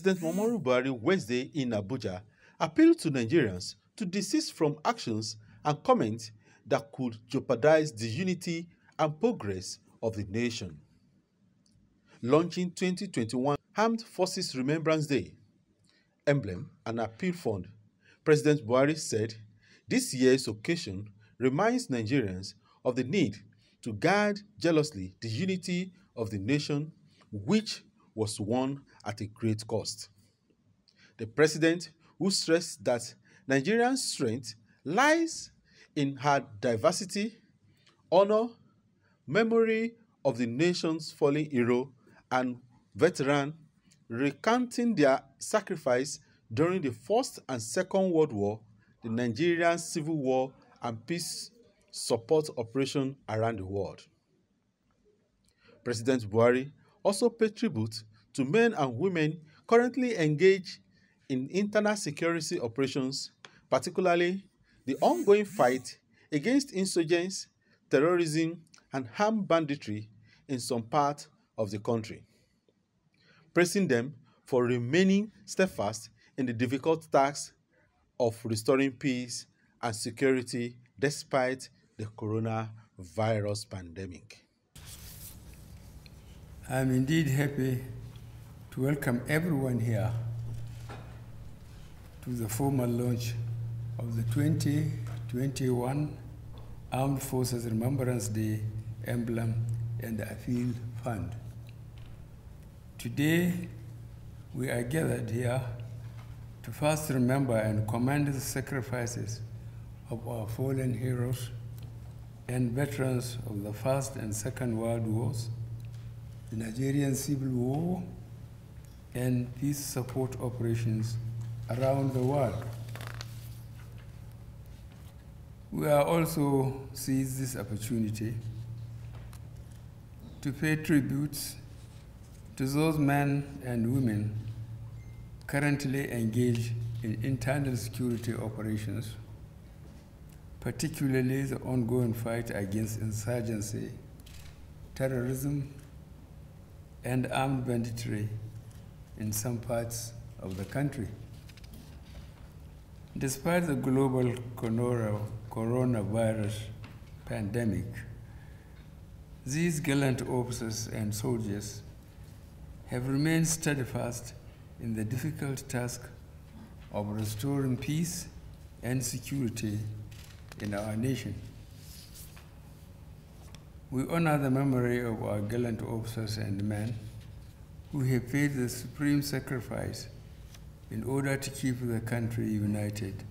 President Muhammadu Buhari Wednesday in Abuja appealed to Nigerians to desist from actions and comments that could jeopardize the unity and progress of the nation. Launching 2021 Armed Forces Remembrance Day emblem and appeal fund, President Buhari said this year's occasion reminds Nigerians of the need to guard jealously the unity of the nation, which was won at a great cost. The president, who stressed that Nigeria's strength lies in her diversity, honor, memory of the nation's fallen hero and veteran, recounting their sacrifice during the First and Second World War, the Nigerian Civil War, and peace support operation around the world. President Buhari also paid tribute to men and women currently engaged in internal security operations, particularly the ongoing fight against insurgents, terrorism, and armed banditry in some parts of the country, praising them for remaining steadfast in the difficult task of restoring peace and security despite the coronavirus pandemic. I'm indeed happy to welcome everyone here to the formal launch of the 2021 Armed Forces Remembrance Day emblem and appeal fund. Today, we are gathered here to first remember and commend the sacrifices of our fallen heroes and veterans of the First and Second World Wars, the Nigerian Civil War, and peace support operations around the world. We are also seize this opportunity to pay tributes to those men and women currently engaged in internal security operations, particularly the ongoing fight against insurgency, terrorism, and armed banditry in some parts of the country. Despite the global coronavirus pandemic, these gallant officers and soldiers have remained steadfast in the difficult task of restoring peace and security in our nation. We honor the memory of our gallant officers and men who have paid the supreme sacrifice in order to keep the country united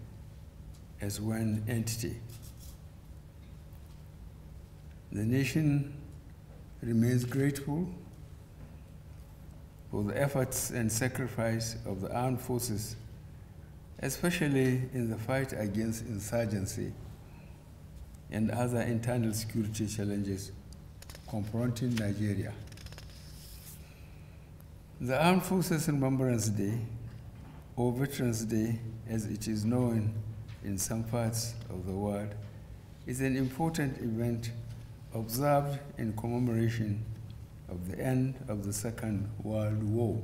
as one entity. The nation remains grateful for the efforts and sacrifice of the armed forces, especially in the fight against insurgency and other internal security challenges confronting Nigeria. The Armed Forces Remembrance Day, or Veterans Day as it is known in some parts of the world, is an important event observed in commemoration of the end of the Second World War.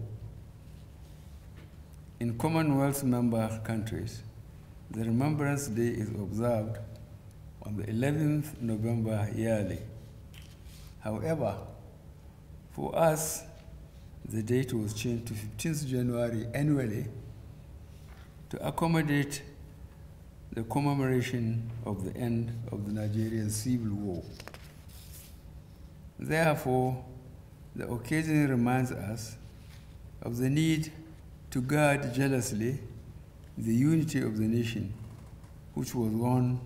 In Commonwealth member countries, the Remembrance Day is observed on the 11th November yearly. However, for us, the date was changed to 15th January annually to accommodate the commemoration of the end of the Nigerian Civil War. Therefore, the occasion reminds us of the need to guard jealously the unity of the nation, which was won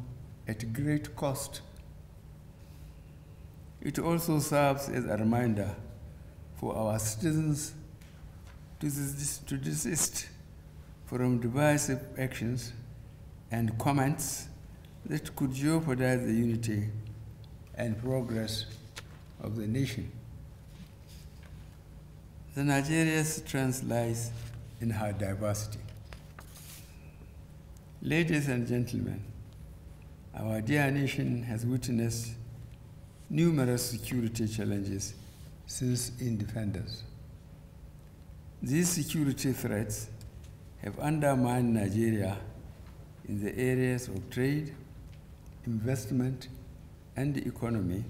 at great cost. It also serves as a reminder for our citizens to desist from divisive actions and comments that could jeopardize the unity and progress of the nation. The Nigeria's strength lies in her diversity. Ladies and gentlemen, our dear nation has witnessed numerous security challenges since independence. These security threats have undermined Nigeria in the areas of trade, investment, and economy,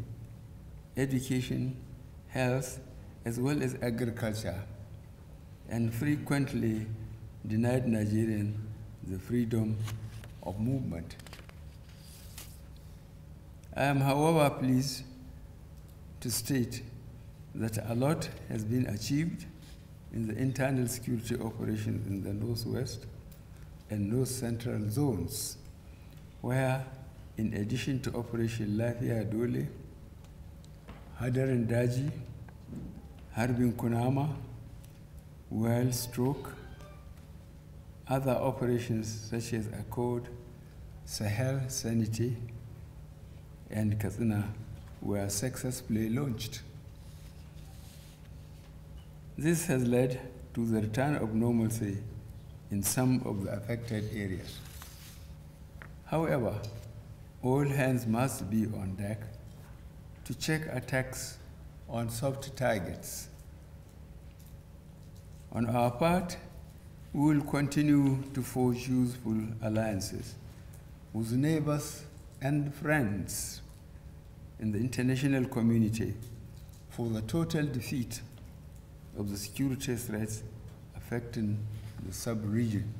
education, health, as well as agriculture, and frequently denied Nigerians the freedom of movement. I am, however, pleased to state that a lot has been achieved in the internal security operations in the Northwest and North Central zones, where, in addition to Operation Lafia Dole, Hadarin Daji, Harbin Kunama, Well Stroke, other operations such as Accord, Sahel Sanity, and Katsina were successfully launched. This has led to the return of normalcy in some of the affected areas. However, all hands must be on deck to check attacks on soft targets. On our part, we will continue to forge useful alliances with neighbors and friends in the international community for the total defeat of the security threats affecting the sub-region.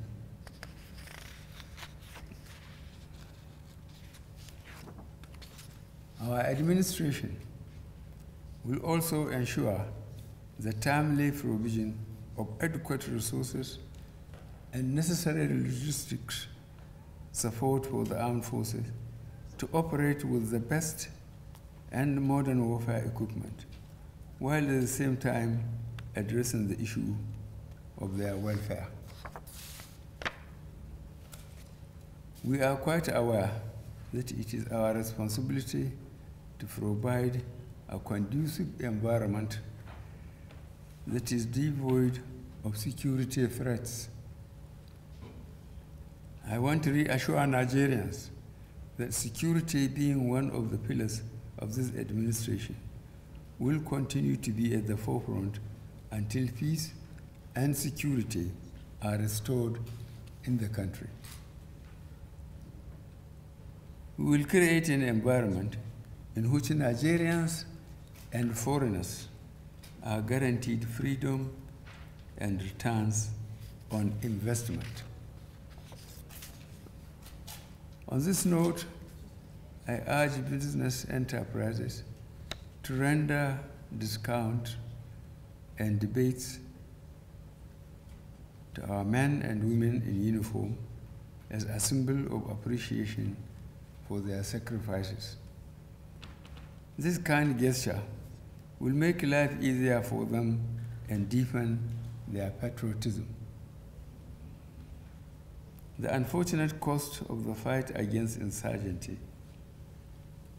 Our administration will also ensure the timely provision of adequate resources and necessary logistics support for the armed forces to operate with the best and modern warfare equipment, while at the same time addressing the issue of their welfare. We are quite aware that it is our responsibility to provide a conducive environment that is devoid of security threats. I want to reassure Nigerians that security, being one of the pillars of this administration, will continue to be at the forefront until peace and security are restored in the country. We will create an environment in which Nigerians and foreigners are guaranteed freedom and returns on investment. On this note, I urge business enterprises to render discount and debates to our men and women in uniform as a symbol of appreciation for their sacrifices. This kind gesture will make life easier for them and deepen their patriotism. The unfortunate cost of the fight against insurgency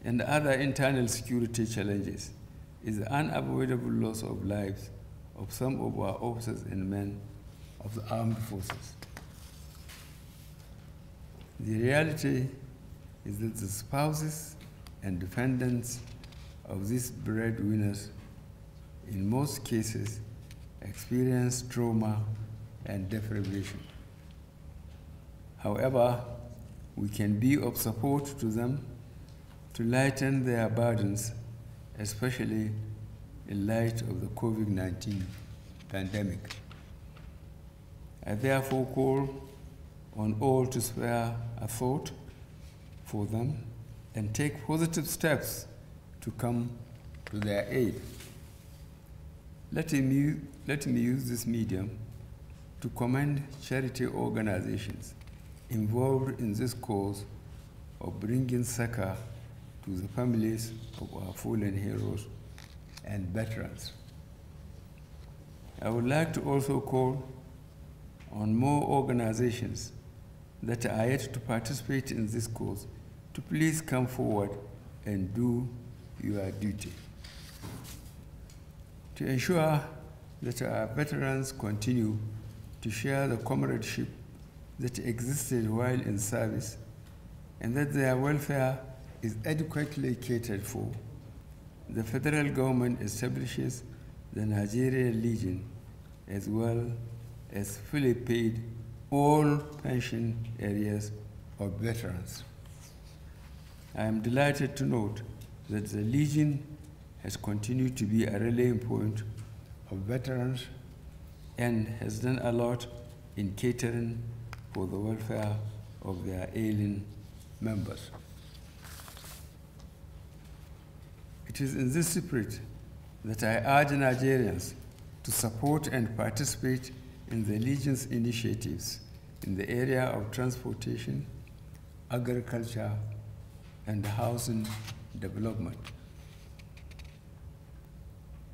and other internal security challenges is the unavoidable loss of lives of some of our officers and men of the armed forces. The reality is that the spouses and defendants of these breadwinners in most cases experience trauma and deprivation. However, we can be of support to them to lighten their burdens, especially in light of the COVID-19 pandemic. I therefore call on all to spare a thought for them and take positive steps to come to their aid. Let me use this medium to commend charity organizations involved in this cause of bringing succor to the families of our fallen heroes and veterans. I would like to also call on more organizations that are yet to participate in this cause to please come forward and do your duty. To ensure that our veterans continue to share the comradeship that existed while in service and that their welfare is adequately catered for, the federal government establishes the Nigerian Legion as well as fully paid all pension areas of veterans. I am delighted to note that the Legion has continued to be a rallying point of veterans and has done a lot in catering for the welfare of their ailing members. It is in this spirit that I urge Nigerians to support and participate in the Legion's initiatives in the area of transportation, agriculture, and housing development.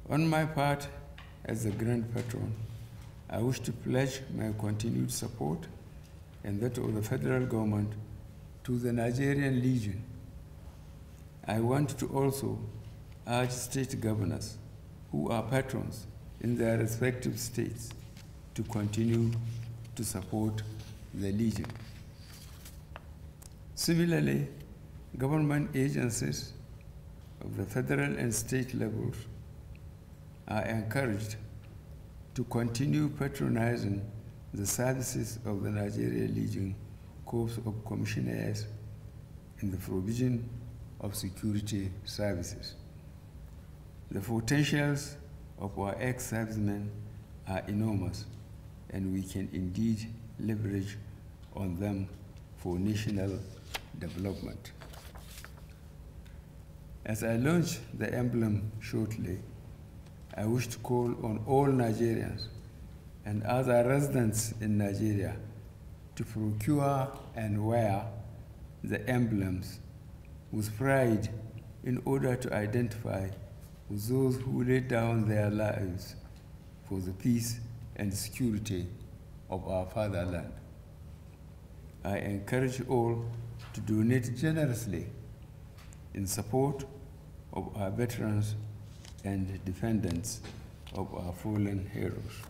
On my part, as the Grand Patron, I wish to pledge my continued support and that of the federal government to the Nigerian Legion. I want to also urge state governors who are patrons in their respective states to continue to support the Legion. Similarly, government agencies of the federal and state levels are encouraged to continue patronizing the services of the Nigerian Legion Corps of Commissioners in the provision of security services. The potentials of our ex-servicemen are enormous, and we can indeed leverage on them for national development. As I launch the emblem shortly, I wish to call on all Nigerians and other residents in Nigeria to procure and wear the emblems with pride in order to identify with those who laid down their lives for the peace and security of our fatherland. I encourage all to donate generously in support of our veterans and defendants of our fallen heroes.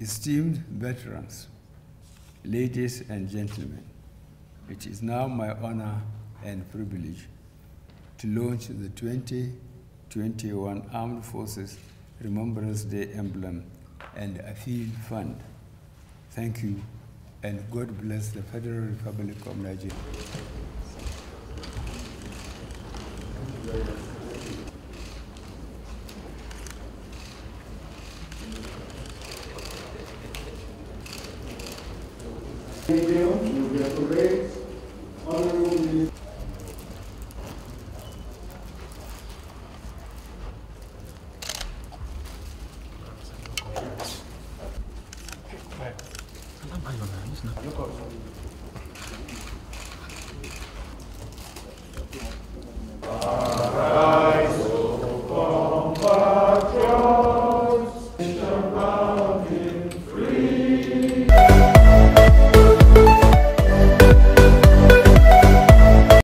Esteemed veterans, ladies and gentlemen, it is now my honor and privilege to launch the 2021 Armed Forces Remembrance Day emblem and a field fund. Thank you, and God bless the Federal Republic of Nigeria. Will be a parade